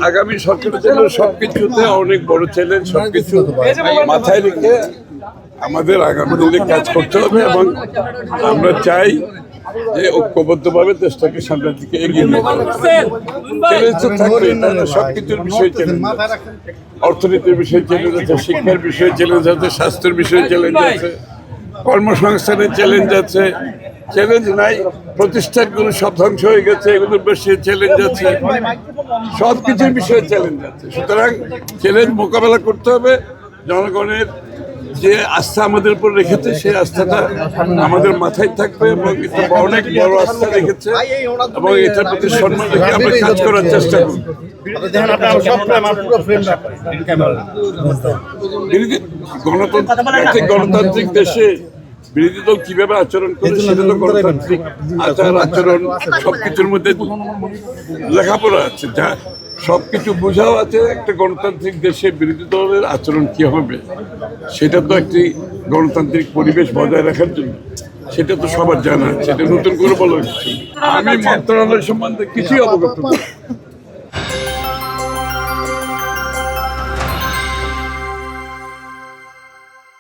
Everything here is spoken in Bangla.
আগামী সরকারের জন্য সবকিছুতে অনেক বড় চ্যালেঞ্জ, সবকিছু মাথায় রেখে আমাদের আগামী দিনে কাজ করতে হবে এবং আমরা চাই যে ঐক্যবদ্ধভাবে দেশটাকে সামনের দিকে এগিয়ে নিয়ে যাবে। চ্যালেঞ্জ তো থাকবেই, সবকিছুর বিষয়ে চ্যালেঞ্জ আছে, অর্থনীতির বিষয়ে চ্যালেঞ্জ আছে, শিক্ষার বিষয়ে চ্যালেঞ্জ আছে, স্বাস্থ্যের বিষয়ে চ্যালেঞ্জ আছে, কর্মসংস্থানের চ্যালেঞ্জ আছে। চ্যালেঞ্জ নাই, প্রতিষ্ঠানগুলো সব ধ্বংস হয়ে গেছে, এগুলোর বেশি চ্যালেঞ্জ আছে, সব কিছুর বিষয়ে চ্যালেঞ্জ আছে। সুতরাং চ্যালেঞ্জ মোকাবেলা করতে হবে। জনগণের যে আস্থা আমাদের উপর রেখেছে সেই আস্থাটা আমাদের মাথায় থাকবে এবং এটা অনেক বড় আস্থা রেখেছে এবং এটার প্রতি সম্মান রেখে আমরা কাজ করার চেষ্টা করব। গণতান্ত্রিক দেশে বিরোধী দল কিভাবে আচরণ করে সেটা তো গণতান্ত্রিক আচরণ সবকিছুর মধ্যে লেখাপড়া আছে, যা সবকিছু বোঝাও আছে। একটা গণতান্ত্রিক দেশে বিরোধী দলের আচরণ কি হবে সেটা তো একটি গণতান্ত্রিক পরিবেশ বজায় রাখার জন্য সেটা তো সবার জানা, সেটা নতুন করে বলা হচ্ছে। আমি মন্ত্রণালয় সম্বন্ধে কিছুই অবগত নই।